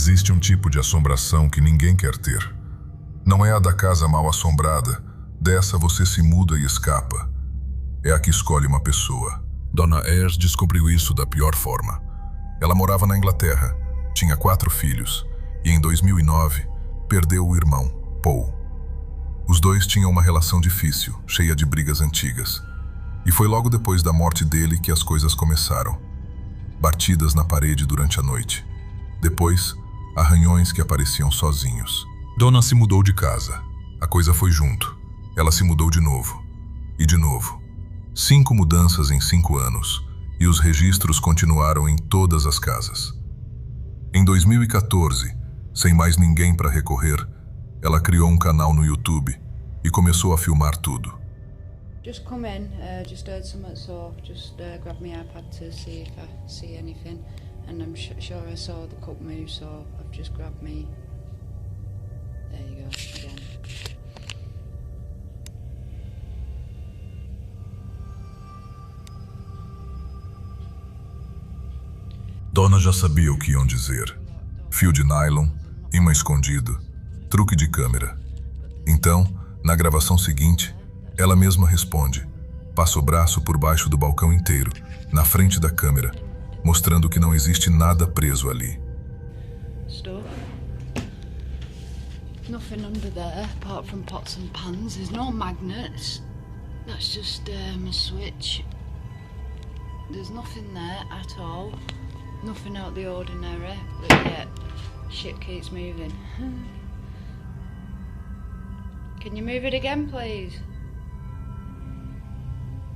Existe um tipo de assombração que ninguém quer ter. Não é a da casa mal assombrada, dessa você se muda e escapa. É a que escolhe uma pessoa. Dona Ayres descobriu isso da pior forma. Ela morava na Inglaterra, tinha 4 filhos, e em 2009 perdeu o irmão, Paul. Os dois tinham uma relação difícil, cheia de brigas antigas. E foi logo depois da morte dele que as coisas começaram. Batidas na parede durante a noite. Depois, arranhões que apareciam sozinhos. Dona se mudou de casa. A coisa foi junto. Ela se mudou de novo. E de novo. 5 mudanças em 5 anos. E os registros continuaram em todas as casas. Em 2014, sem mais ninguém para recorrer, ela criou um canal no YouTube e começou a filmar tudo. Just come in, just heard something, so just grab my iPad to see if I see anything, and I'm sure I saw the cup move, so I've just grabbed me. There you go, again. Dona já sabia o que iam dizer. Fio de nylon, imã escondido, truque de câmera. Então, na gravação seguinte, ela mesma responde, passa o braço por baixo do balcão inteiro, na frente da câmera, mostrando que não existe nada preso ali. Stuff. Nothing under there, apart from pots and pans. There's no magnets. That's just a switch. There's nothing there at all. Nothing out the ordinary, but yet shit keeps moving. Can you move it again, please?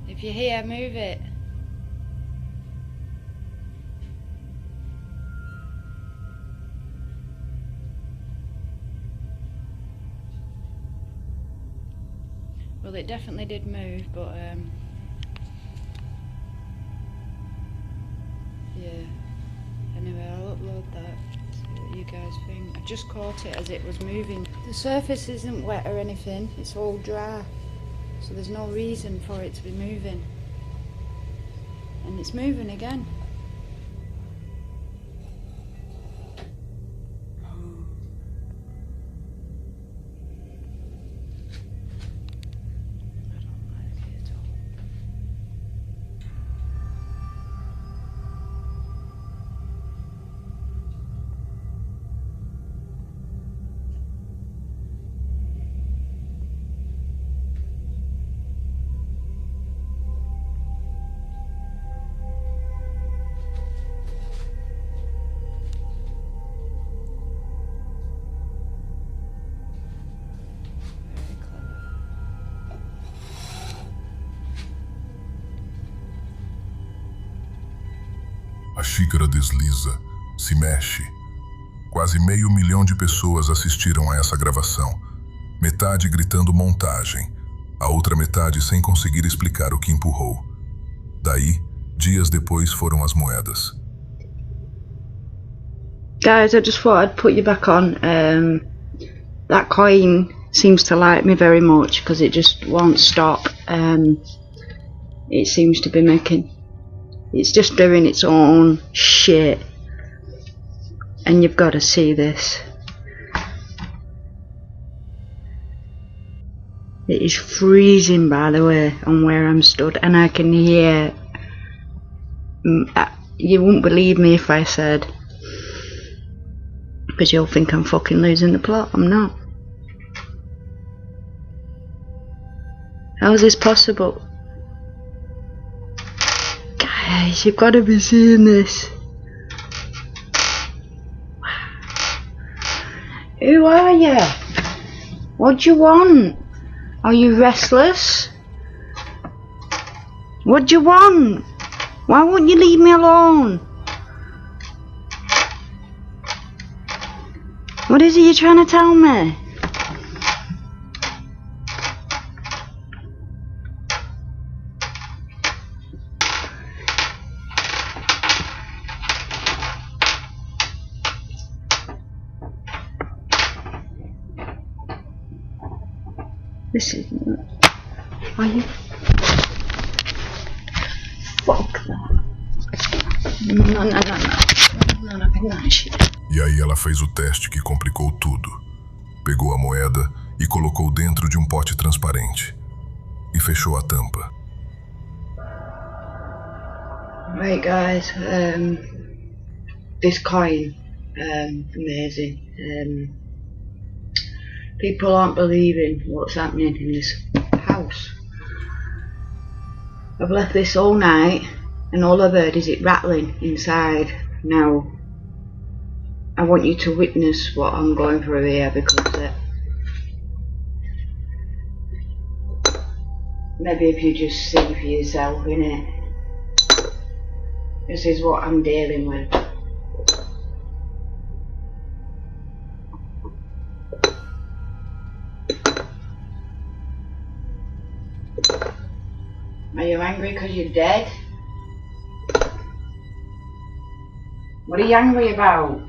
If you're here, move it. Well, it definitely did move, but yeah. Anyway, I'll upload that, see what you guys think. I just caught it as it was moving. The surface isn't wet or anything, it's all dry. So there's no reason for it to be moving. And it's moving again. A xícara desliza, se mexe. Quase 500 mil de pessoas assistiram a essa gravação. Metade gritando montagem, a outra metade sem conseguir explicar o que empurrou. Daí, dias depois foram as moedas. Guys, I just thought I'd put you back on. That coin seems to like me very much because it just won't stop. It seems to be making... It's just doing its own shit. And you've got to see this. It is freezing, by the way, on where I'm stood, and I can hear... You wouldn't believe me if I said... Because you'll think I'm fucking losing the plot. I'm not. How is this possible? Guys, you've got to be seeing this. Who are you? What do you want? Are you restless? What do you want? Why won't you leave me alone? What is it you're trying to tell me? This is... Are you... Fuck that. No, nothing that shit. E aí ela fez o teste que complicou tudo. Pegou a moeda e colocou dentro de um pote transparente. E fechou a tampa. Right guys, this coin, amazing. People aren't believing what's happening in this house. I've left this all night and all I've heard is it rattling inside. Now, I want you to witness what I'm going through here because maybe if you just see for yourself, innit? This is what I'm dealing with. Are you angry because you're dead? What are you angry about?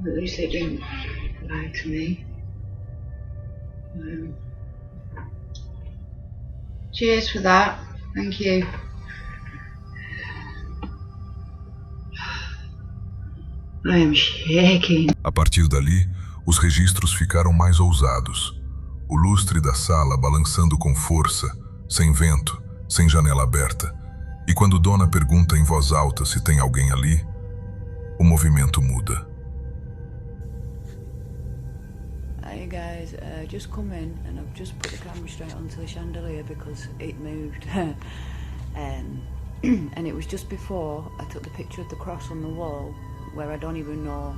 At least they didn't lie to me. Cheers for that. Thank you. I am shaking. A partir dali, os registros ficaram mais ousados. O lustre da sala balançando com força, sem vento, sem janela aberta. E quando Donna pergunta em voz alta se tem alguém ali, o movimento muda. Hey guys, just come in and I've just put the camera straight onto the chandelier because it moved. And it was just before I took the picture of the cross on the wall where I don't even know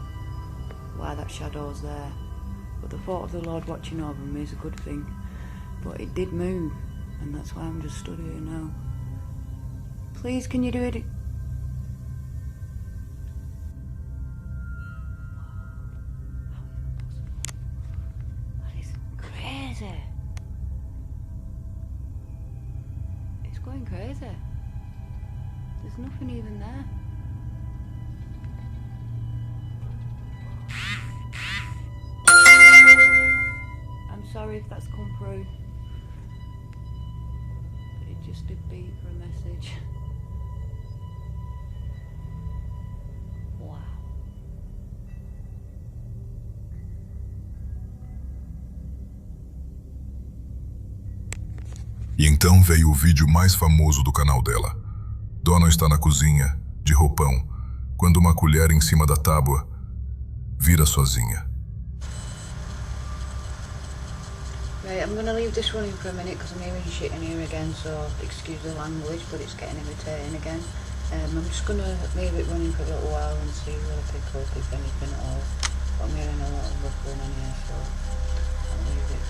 why that shadow's there. But the thought of the Lord watching over me is a good thing. But it did move and that's why I'm just stood here now. Please, can you do it? It's going crazy. There's nothing even there. I'm sorry if that's come through. It just did beep for a message. Wow. E então veio o vídeo mais famoso do canal dela. Donna está na cozinha, de roupão, quando uma colher em cima da tábua vira sozinha. Right, I'm gonna leave this running for a minute because I'm hearing shit in here again, so excuse the language, but it's getting irritating again. I'm just gonna leave it running for a little while and see what I pick up, if anything at all. But I'm hearing a lot of ruffling in here, so I'll leave it.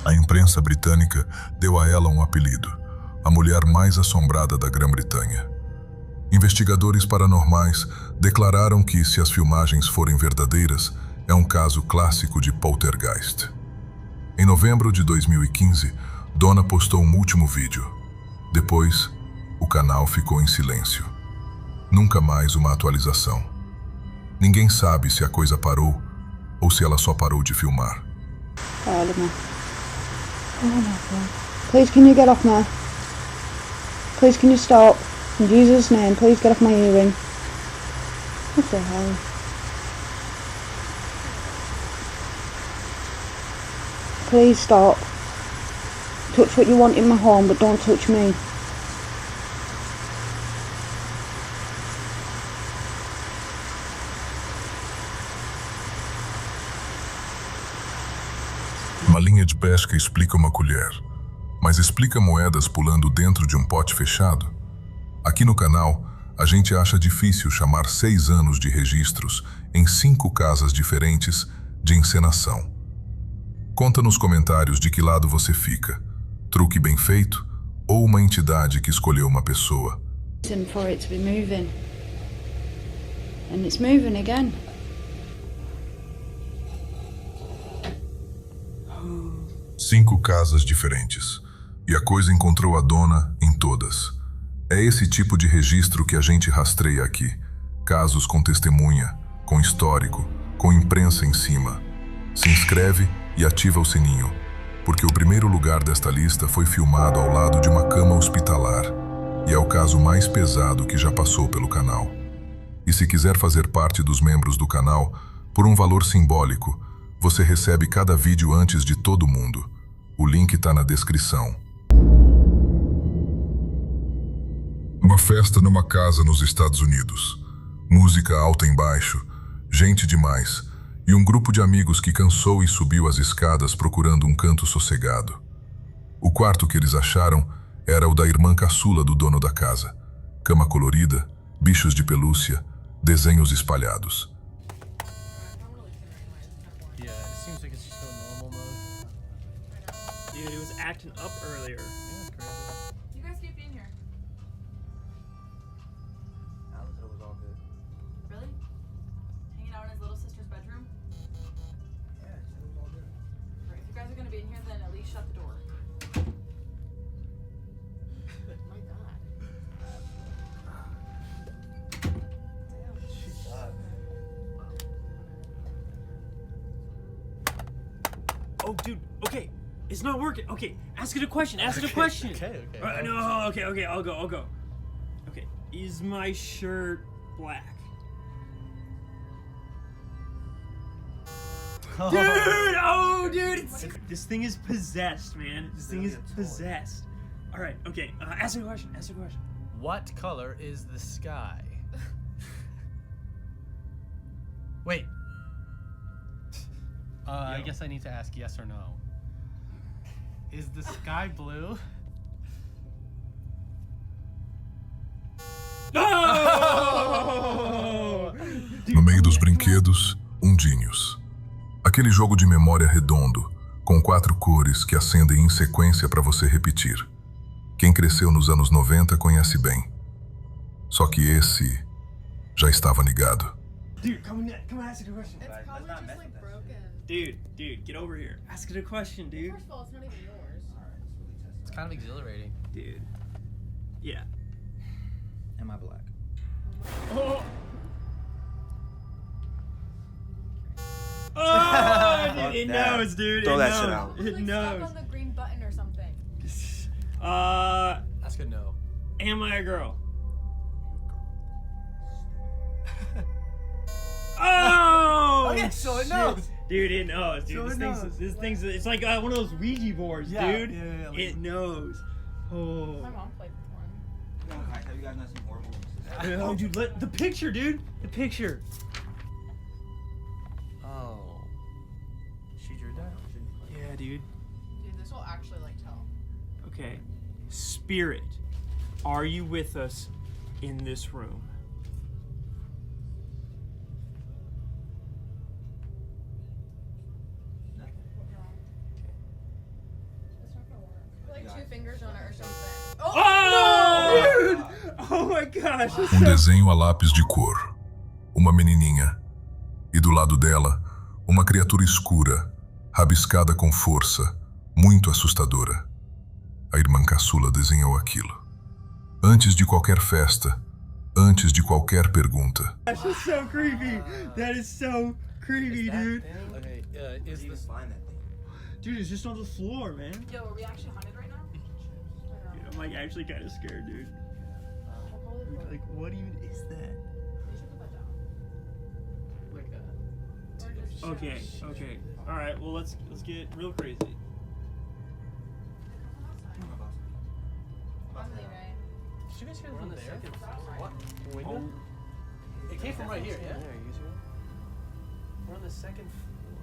A imprensa britânica deu a ela um apelido, a mulher mais assombrada da Grã-Bretanha. Investigadores paranormais declararam que, se as filmagens forem verdadeiras, é um caso clássico de poltergeist. Em novembro de 2015, Donna postou um último vídeo. Depois, o canal ficou em silêncio. Nunca mais uma atualização. Ninguém sabe se a coisa parou ou se ela só parou de filmar. Pardon me. Oh my god. Please can you get off me? Please can you stop? In Jesus' name, please get off my earring. What the hell? Please stop. Touch what you want in my home, but don't touch me. Uma linha de pesca explica uma colher, mas explica moedas pulando dentro de um pote fechado? Aqui no canal, a gente acha difícil chamar 6 anos de registros em 5 casas diferentes de encenação. Conta nos comentários de que lado você fica, truque bem feito ou uma entidade que escolheu uma pessoa. Reason for it to be moving. And it's moving again. 5 casas diferentes, e a coisa encontrou a dona em todas. É esse tipo de registro que a gente rastreia aqui. Casos com testemunha, com histórico, com imprensa em cima. Se inscreve e ativa o sininho, porque o primeiro lugar desta lista foi filmado ao lado de uma cama hospitalar, e é o caso mais pesado que já passou pelo canal. E se quiser fazer parte dos membros do canal, por um valor simbólico, você recebe cada vídeo antes de todo mundo. O link tá na descrição. Uma festa numa casa nos Estados Unidos. Música alta e baixo, gente demais, e um grupo de amigos que cansou e subiu as escadas procurando um canto sossegado. O quarto que eles acharam era o da irmã caçula do dono da casa. Cama colorida, bichos de pelúcia, desenhos espalhados. Dude, it was acting up earlier. You guys keep being here. Alan said it was all good. Really? Hanging out in his little sister's bedroom? Yeah, she said it was all good. Right, if you guys are gonna be in here, then at least shut the door. My god. Damn, she sucked. Oh, dude, okay. It's not working. Okay, ask it a question. Ask it a question. Okay. No, okay, I'll go. Okay, is my shirt black? Dude, this thing is possessed, man. This thing is possessed. All right, okay, ask a question. What color is the sky? Wait. I guess I need to ask yes or no. Is the sky blue? No meio dos brinquedos, undinhos. Aquele jogo de memória redondo, com 4 cores que acendem em sequência para você repetir. Quem cresceu nos anos 90 conhece bem. Só que esse já estava ligado. Dude, come on, ask it a question. It's probably not just mess like with that broken. Dude, get over here. Ask it a question, dude. First of all, it's not even yours. It's kind of exhilarating. Dude. Yeah. Am I black? Oh, dude, it that. knows, dude. Throw it that knows. shit out. It Like knows. stuck on the green button or something. Ask a no. Am I a girl? Oh! Okay, so it shit. knows. Dude, it knows, dude. So This it thing's, it's like one of those Ouija boards, Yeah, dude. yeah, like- It knows. Oh. My mom played with one. Guys, have you guys not seen horror movies? Oh, dude, the picture, dude. The picture. Oh. She drew that. Yeah, dude. Dude, this will actually like tell. Okay. Spirit, are you with us in this room? It's not gonna work. Put like 2 fingers on it or something. Oh, dude! Oh my gosh. it's Um so- desenho a lápis de cor. Uma menininha. E do lado dela, uma criatura escura, rabiscada com força, muito assustadora. A irmã caçula desenhou aquilo. Antes de qualquer festa, antes de qualquer pergunta. That's just so creepy. That is so creepy, dude. Okay, is Even this find that thing. Dude, it's just on the floor, man. Yo, are we actually haunted right now? Dude, I'm like actually kind of scared, dude. Like, what even is that? We should put that down. like Or just Okay, okay. All right, well let's get real crazy. I'm leaving. Did you guys hear from there? What? Window? It came from right here, yeah? We're on the second floor.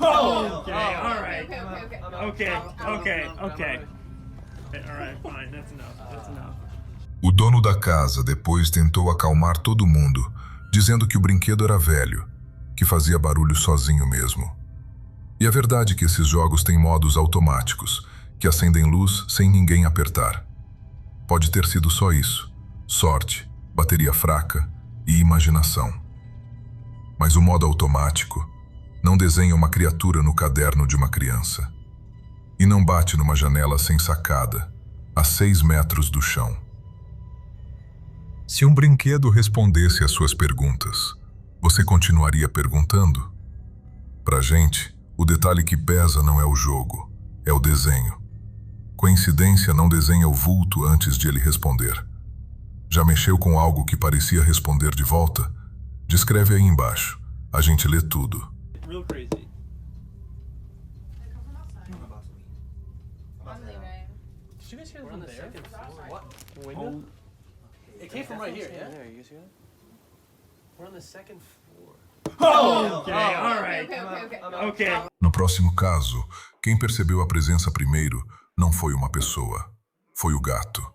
Oh, okay, all right. Okay, okay, okay. Okay. All right, fine. That's enough. That's enough. O dono da casa depois tentou acalmar todo mundo, dizendo que o brinquedo era velho, que fazia barulho sozinho mesmo. E a verdade é que esses jogos têm modos automáticos, que acendem luz sem ninguém apertar. Pode ter sido só isso: sorte, bateria fraca e imaginação. Mas o modo automático não desenha uma criatura no caderno de uma criança. E não bate numa janela sem sacada, a 6 metros do chão. Se um brinquedo respondesse às suas perguntas, você continuaria perguntando? Pra gente, o detalhe que pesa não é o jogo, é o desenho. Coincidência não desenha o vulto antes de ele responder. Já mexeu com algo que parecia responder de volta? Descreve aí embaixo. A gente lê tudo. Real crazy. I'm leaving. Did you guys hear from there? What? Window? It came from right here, yeah? We're on the second floor. Okay, all right. Okay. No próximo caso, quem percebeu a presença primeiro não foi uma pessoa, foi o gato.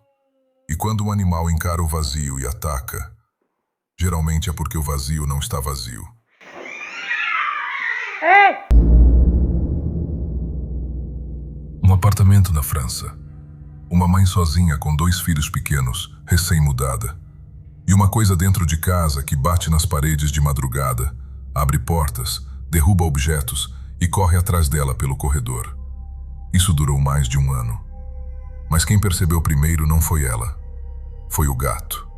E quando um animal encara o vazio e ataca, geralmente é porque o vazio não está vazio. Um apartamento na França. Uma mãe sozinha com 2 filhos pequenos, recém-mudada. E uma coisa dentro de casa que bate nas paredes de madrugada, abre portas, derruba objetos e corre atrás dela pelo corredor. Isso durou mais de 1 ano. Mas quem percebeu primeiro não foi ela, foi o gato.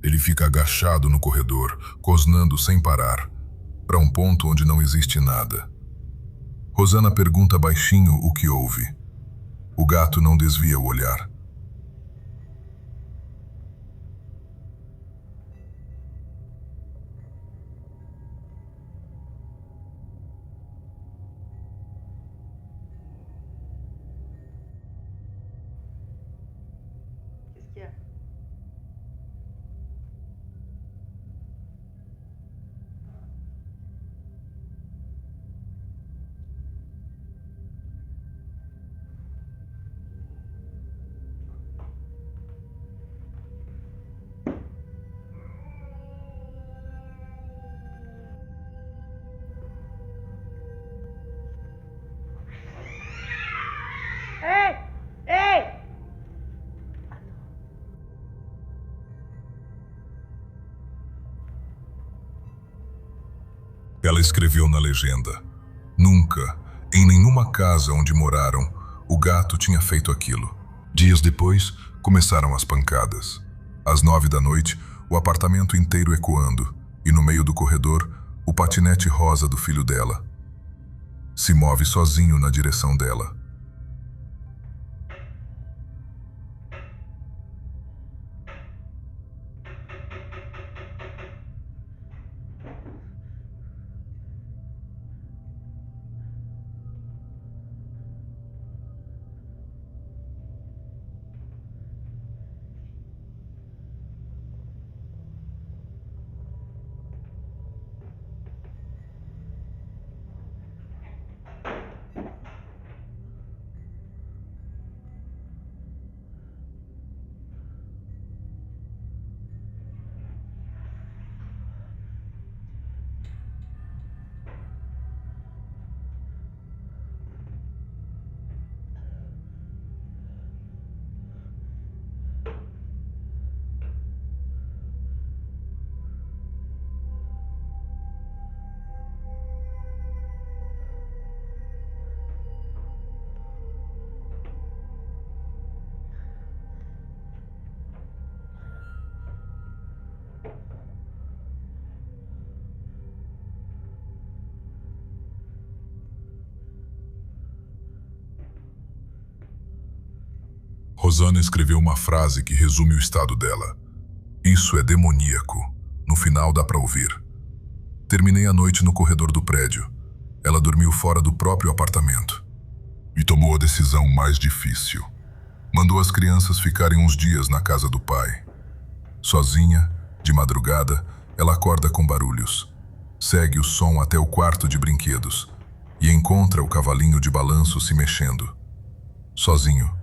Ele fica agachado no corredor, rosnando sem parar, para um ponto onde não existe nada. Rosana pergunta baixinho o que houve. O gato não desvia o olhar. Ela escreveu na legenda: nunca, em nenhuma casa onde moraram, o gato tinha feito aquilo. Dias depois, começaram as pancadas. Às 9 da noite, o apartamento inteiro ecoando, e no meio do corredor, o patinete rosa do filho dela. Se move sozinho na direção dela. Rosana escreveu uma frase que resume o estado dela. Isso é demoníaco. No final dá pra ouvir. Terminei a noite no corredor do prédio. Ela dormiu fora do próprio apartamento. E tomou a decisão mais difícil. Mandou as crianças ficarem uns dias na casa do pai. Sozinha, de madrugada, ela acorda com barulhos. Segue o som até o quarto de brinquedos e encontra o cavalinho de balanço se mexendo. Sozinho.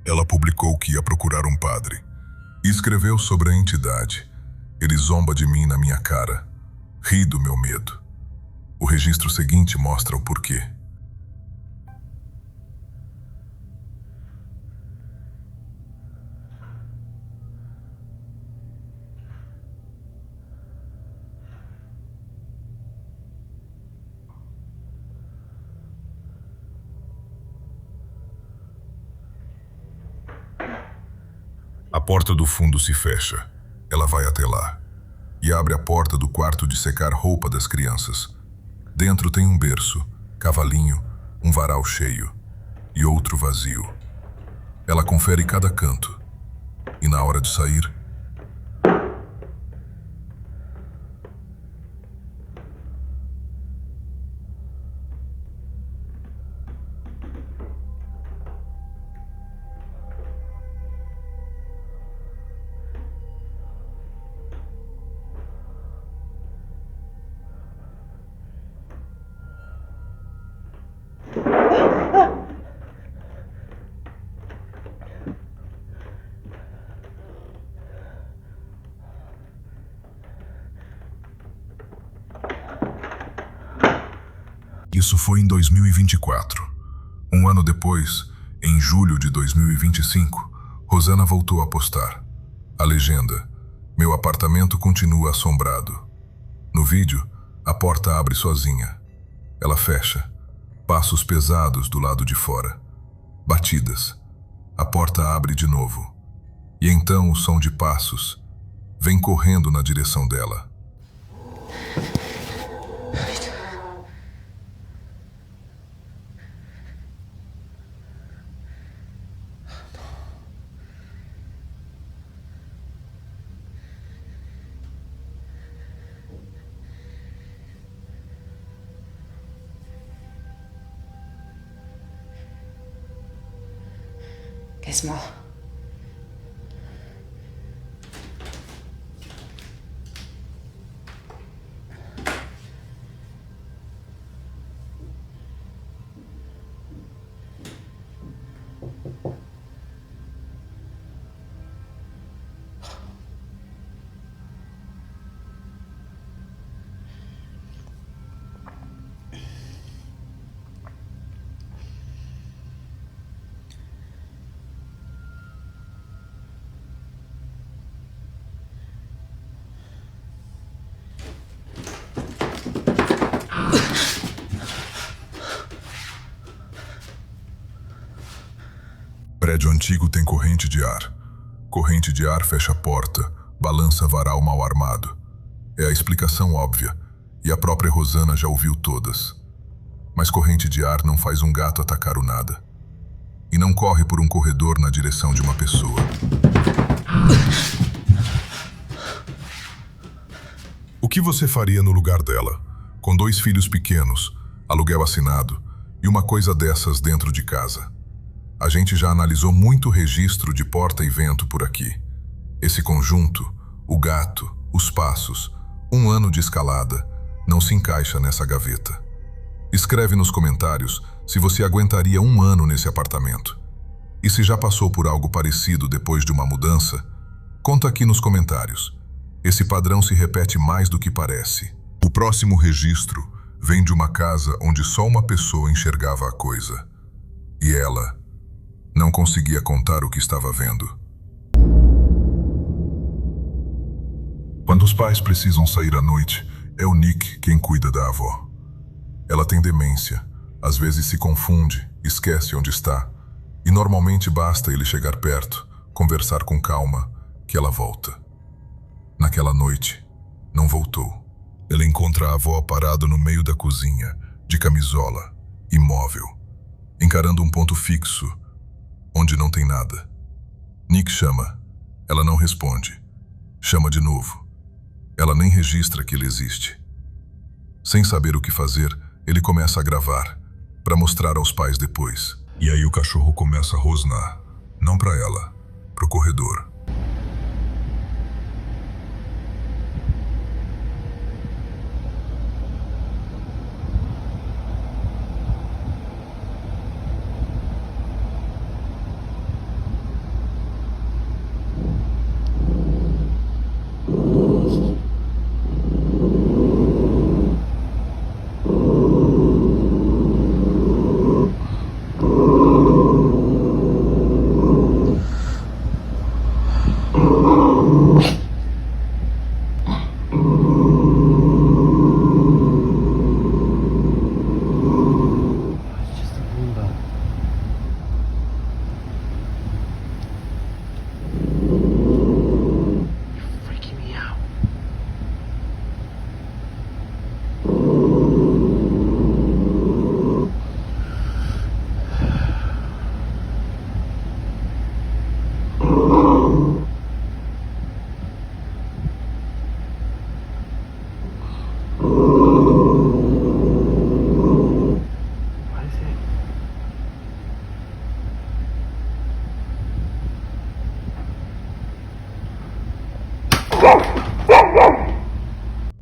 Ela publicou que ia procurar um padre. E escreveu sobre a entidade. Ele zomba de mim na minha cara. Ri do meu medo. O registro seguinte mostra o porquê. A porta do fundo se fecha. Ela vai até lá e abre a porta do quarto de secar roupa das crianças. Dentro tem um berço, cavalinho, um varal cheio e outro vazio. Ela confere cada canto e na hora de sair, isso foi em 2024. Um ano depois, em julho de 2025, Rosana voltou a postar. A legenda: meu apartamento continua assombrado. No vídeo, a porta abre sozinha. Ela fecha. Passos pesados do lado de fora. Batidas. A porta abre de novo. E então o som de passos vem correndo na direção dela. Gizmo. Prédio antigo tem corrente de ar. Corrente de ar fecha a porta, balança varal mal armado. É a explicação óbvia, e a própria Rosana já ouviu todas. Mas corrente de ar não faz um gato atacar o nada. E não corre por um corredor na direção de uma pessoa. O que você faria no lugar dela? Com 2 filhos pequenos, aluguel assinado e uma coisa dessas dentro de casa. A gente já analisou muito registro de porta e vento por aqui. Esse conjunto, o gato, os passos, 1 ano de escalada, não se encaixa nessa gaveta. Escreve nos comentários se você aguentaria 1 ano nesse apartamento. E se já passou por algo parecido depois de uma mudança, conta aqui nos comentários. Esse padrão se repete mais do que parece. O próximo registro vem de uma casa onde só uma pessoa enxergava a coisa. E ela não conseguia contar o que estava vendo. Quando os pais precisam sair à noite, é o Nick quem cuida da avó. Ela tem demência, às vezes se confunde, esquece onde está, e normalmente basta ele chegar perto, conversar com calma, que ela volta. Naquela noite, não voltou. Ele encontra a avó parada no meio da cozinha, de camisola, imóvel, encarando um ponto fixo, onde não tem nada. Nick chama. Ela não responde. Chama de novo. Ela nem registra que ele existe. Sem saber o que fazer, ele começa a gravar, para mostrar aos pais depois. E aí o cachorro começa a rosnar. Não para ela, pro corredor.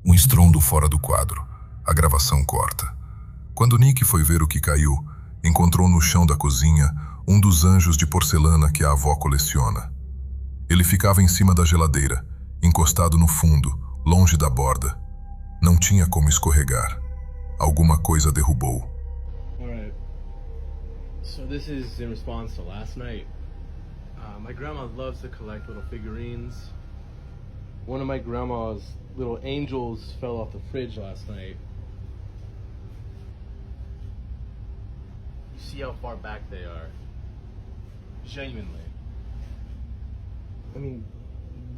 Um estrondo fora do quadro. A gravação corta. Quando Nick foi ver o que caiu, encontrou no chão da cozinha um dos anjos de porcelana que a avó coleciona. Ele ficava em cima da geladeira, encostado no fundo, longe da borda. Não tinha como escorregar. Alguma coisa derrubou. Alright. So this is in response to last night. My grandma loves to collect little figurines. One of my grandma's little angels fell off the fridge last night. You see how far back they are. Genuinely. I mean,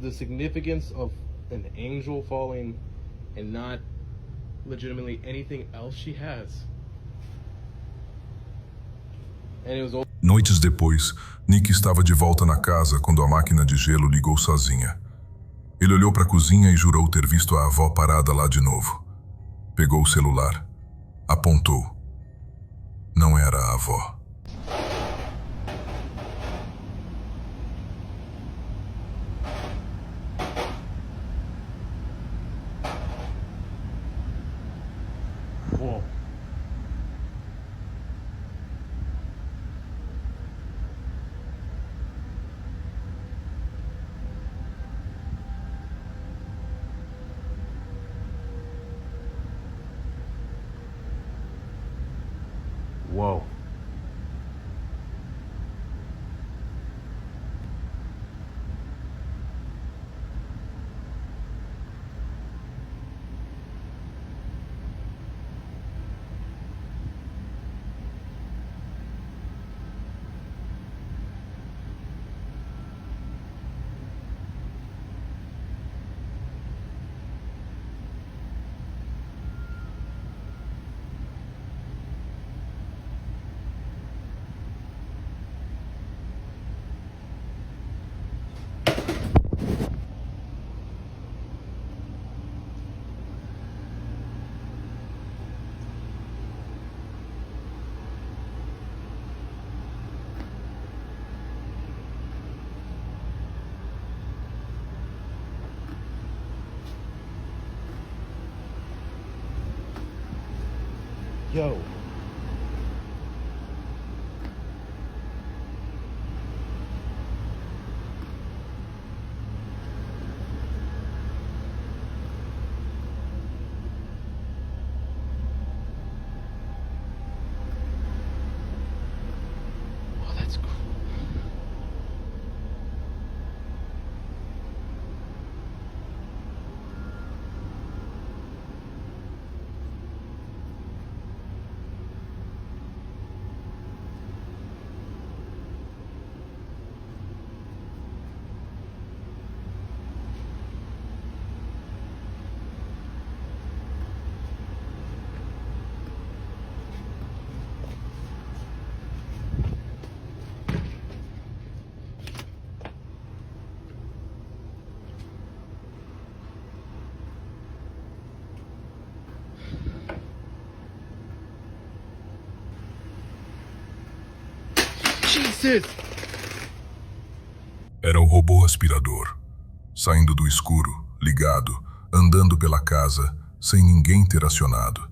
the significance of an angel falling and not legitimately anything else she has. And it was all. Noites depois, Nick estava de volta na casa quando a máquina de gelo ligou sozinha. Ele olhou para a cozinha e jurou ter visto a avó parada lá de novo. Pegou o celular, apontou. Não era a avó. Whoa. Whoa. Yo. Oh, that's cool. Jesus! Era o robô aspirador, saindo do escuro, ligado, andando pela casa, sem ninguém ter acionado.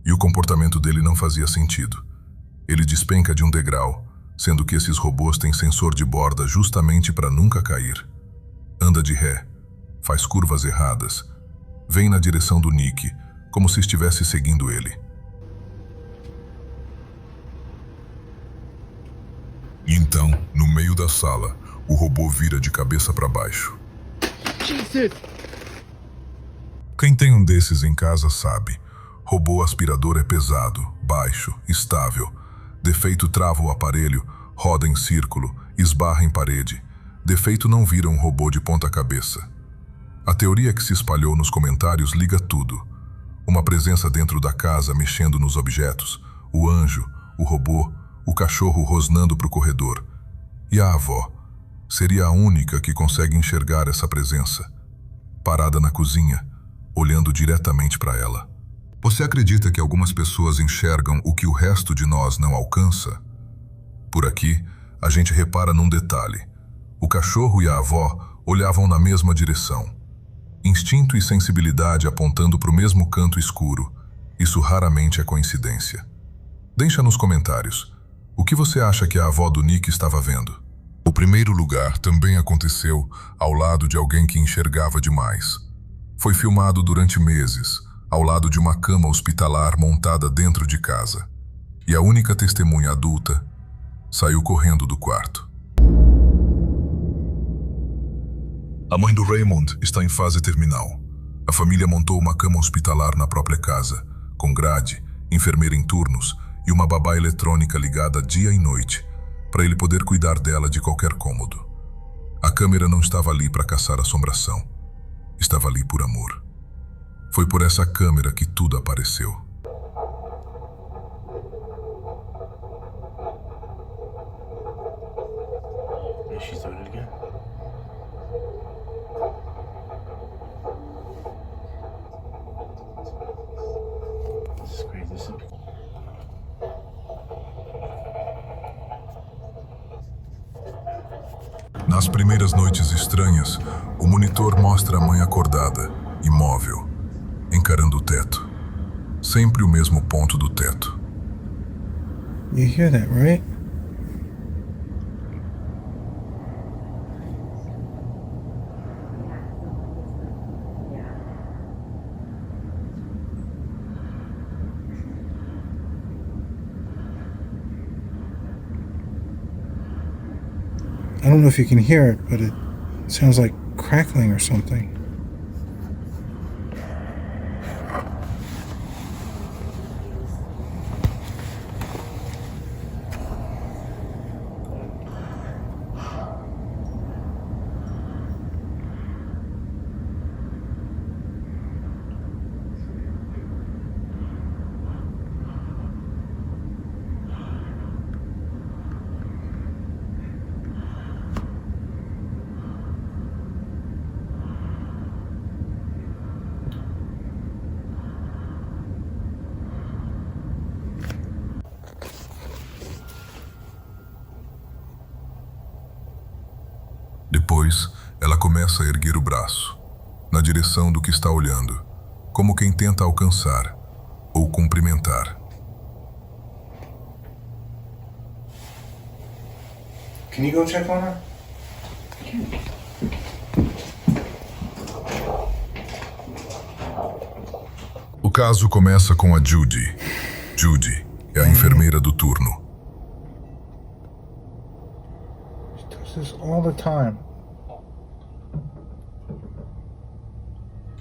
E o comportamento dele não fazia sentido. Ele despenca de um degrau, sendo que esses robôs têm sensor de borda justamente para nunca cair. Anda de ré, faz curvas erradas, vem na direção do Nick, como se estivesse seguindo ele. Então, no meio da sala, o robô vira de cabeça para baixo. Jesus! Quem tem um desses em casa sabe. Robô aspirador é pesado, baixo, estável. Defeito trava o aparelho, roda em círculo, esbarra em parede. Defeito não vira um robô de ponta cabeça. A teoria que se espalhou nos comentários liga tudo. Uma presença dentro da casa mexendo nos objetos, o anjo, o robô, o cachorro rosnando para o corredor. E a avó seria a única que consegue enxergar essa presença, parada na cozinha, olhando diretamente para ela. Você acredita que algumas pessoas enxergam o que o resto de nós não alcança? Por aqui, a gente repara num detalhe. O cachorro e a avó olhavam na mesma direção. Instinto e sensibilidade apontando para o mesmo canto escuro. Isso raramente é coincidência. Deixa nos comentários. O que você acha que a avó do Nick estava vendo? O primeiro lugar também aconteceu ao lado de alguém que enxergava demais. Foi filmado durante meses, ao lado de uma cama hospitalar montada dentro de casa. E a única testemunha adulta saiu correndo do quarto. A mãe do Raymond está em fase terminal. A família montou uma cama hospitalar na própria casa, com grade, enfermeira em turnos e uma babá eletrônica ligada dia e noite, para ele poder cuidar dela de qualquer cômodo. A câmera não estava ali para caçar assombração. Estava ali por amor. Foi por essa câmera que tudo apareceu. Yeah, she's doing it again. This is crazy. This is... Nas primeiras noites estranhas, o monitor mostra a mãe acordada, imóvel, encarando o teto. Sempre o mesmo ponto do teto. You hear that, right? I don't know if you can hear it, but it sounds like crackling or something. Depois, ela começa a erguer o braço, na direção do que está olhando, como quem tenta alcançar ou cumprimentar. Can you go check on her? O caso começa com a Judy. Judy é a enfermeira do turno. She does this all the time.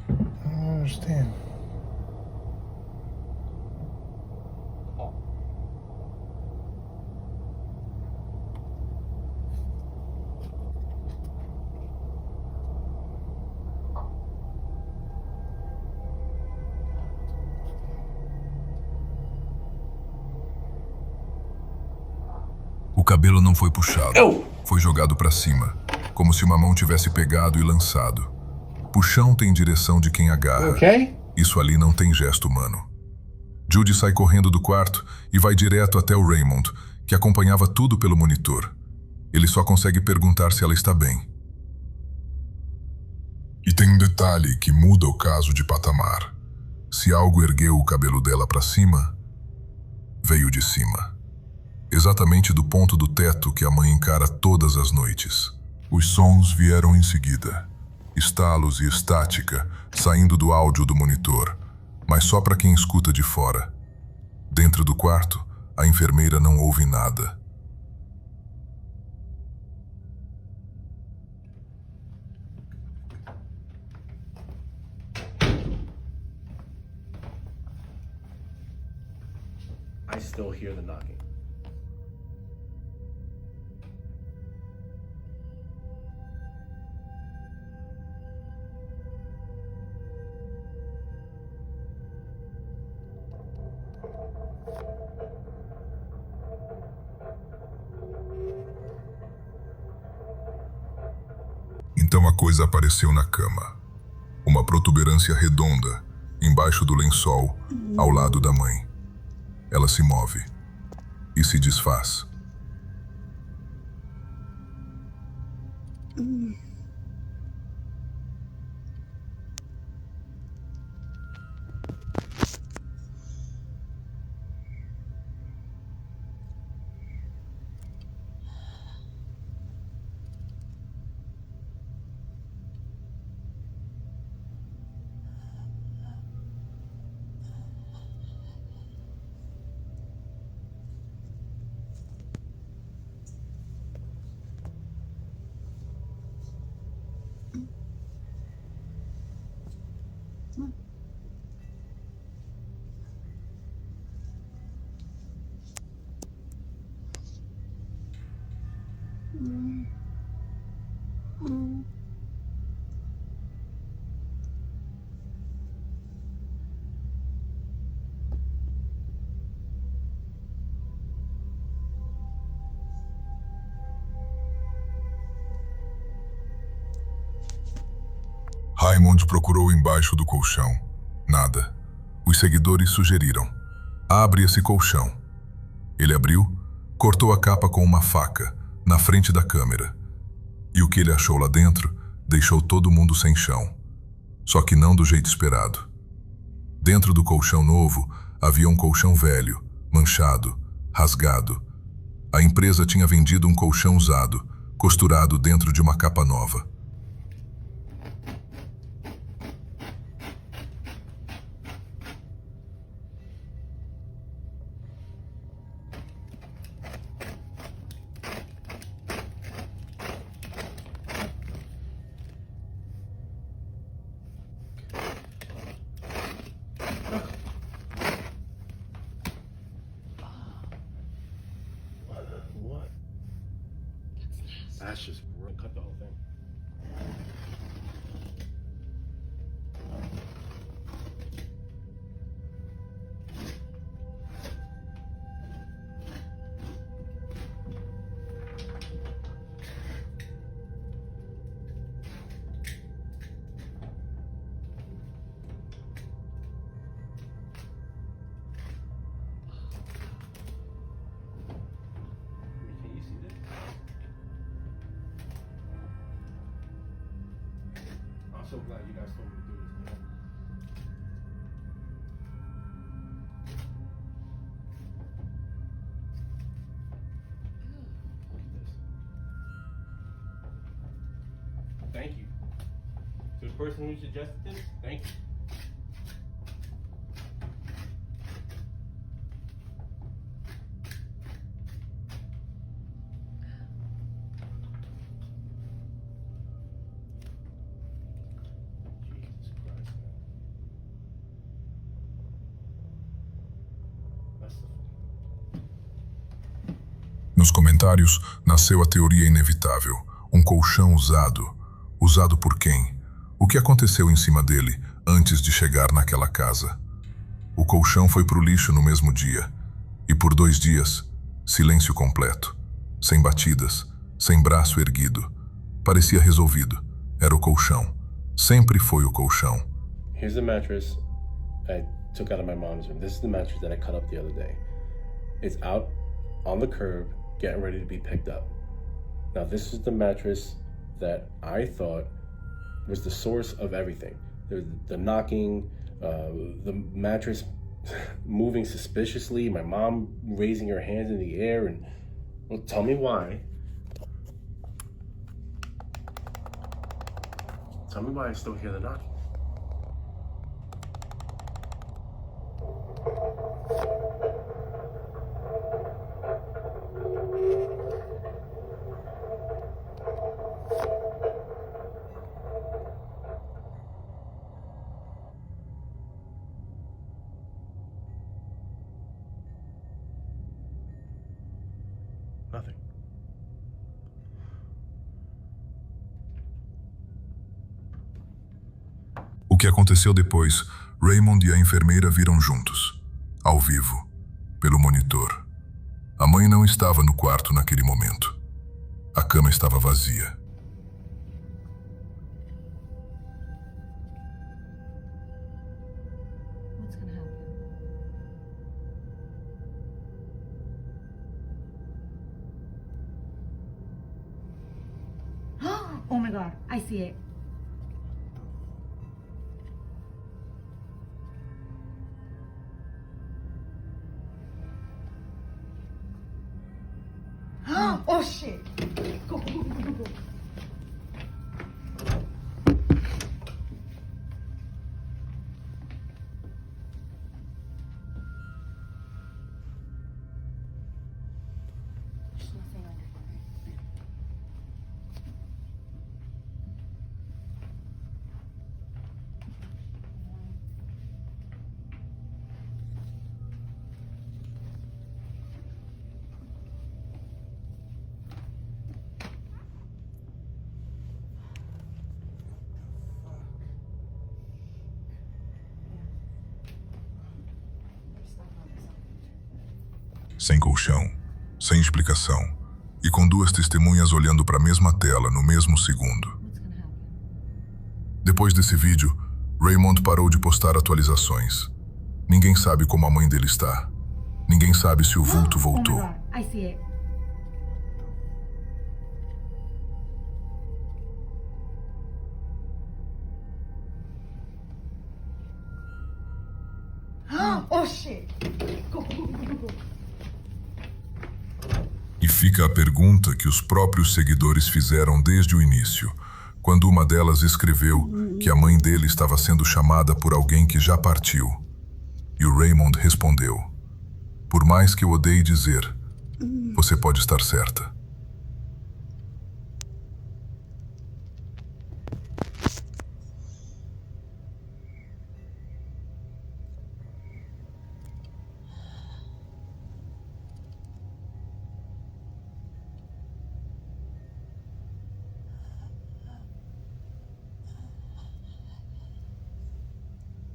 I don't understand. O cabelo não foi puxado. Foi jogado pra cima, como se uma mão tivesse pegado e lançado. Puxão tem direção de quem agarra. Okay? Isso ali não tem gesto humano. Judy sai correndo do quarto e vai direto até o Raymond, que acompanhava tudo pelo monitor. Ele só consegue perguntar se ela está bem. E tem um detalhe que muda o caso de patamar. Se algo ergueu o cabelo dela pra cima, veio de cima. Exatamente do ponto do teto que a mãe encara todas as noites. Os sons vieram em seguida. Estalos e estática saindo do áudio do monitor, mas só para quem escuta de fora. Dentro do quarto, a enfermeira não ouve nada. I still hear the knocking. Então a coisa apareceu na cama. Uma protuberância redonda, embaixo do lençol, ao lado da mãe. Ela se move e se desfaz. Raymond procurou embaixo do colchão. Nada. Os seguidores sugeriram: abre esse colchão. Ele abriu, cortou a capa com uma faca, na frente da câmera. E o que ele achou lá dentro deixou todo mundo sem chão. Só que não do jeito esperado. Dentro do colchão novo havia um colchão velho, manchado, rasgado. A empresa tinha vendido um colchão usado, costurado dentro de uma capa nova. What? That's just cut the whole thing. Can you see this? I'm so glad you guys told me to do this, man. Look at this. person who suggested this. Thank you. Jesus Christ, man. That's the... Nos comentários, nasceu a teoria inevitável. Um colchão usado. Usado por quem? O que aconteceu em cima dele antes de chegar naquela casa? O colchão foi pro lixo no mesmo dia. E por 2 dias, silêncio completo. Sem batidas, sem braço erguido. Parecia resolvido. Era o colchão. Sempre foi o colchão. Here's the mattress I took out of my mom's room. This is the mattress that I cut up the other day. It's out on the curb, getting ready to be picked up. Now, this is the mattress that I thought was the source of everything. The knocking, the mattress moving suspiciously, my mom raising her hands in the air, and well, tell me why. Tell me why I still hear the knocking. Nothing. O que aconteceu depois, Raymond e a enfermeira viram juntos, ao vivo, pelo monitor. A mãe não estava no quarto naquele momento. A cama estava vazia. What's gonna happen? Oh my god, I see it. Oh shit! Go, go, go, go, go. Sem colchão, sem explicação, e com 2 testemunhas olhando para a mesma tela no mesmo segundo. What's gonna happen? Depois desse vídeo, Raymond parou de postar atualizações. Ninguém sabe como a mãe dele está. Ninguém sabe se o vulto voltou. Oh my god, I see it. Oh shit! Go, go, go, go, go. E fica a pergunta que os próprios seguidores fizeram desde o início, quando uma delas escreveu que a mãe dele estava sendo chamada por alguém que já partiu. E o Raymond respondeu: por mais que eu odeie dizer, você pode estar certa.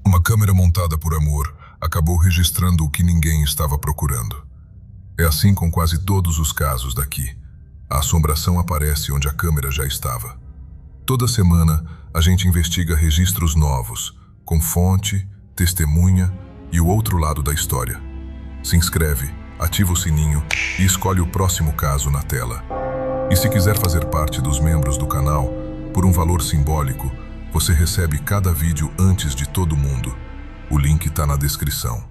Uma câmera montada por amor acabou registrando o que ninguém estava procurando. É assim com quase todos os casos daqui. A assombração aparece onde a câmera já estava. Toda semana, a gente investiga registros novos, com fonte, testemunha e o outro lado da história. Se inscreve, ativa o sininho e escolhe o próximo caso na tela. E se quiser fazer parte dos membros do canal, por um valor simbólico, você recebe cada vídeo antes de todo mundo. O link está na descrição.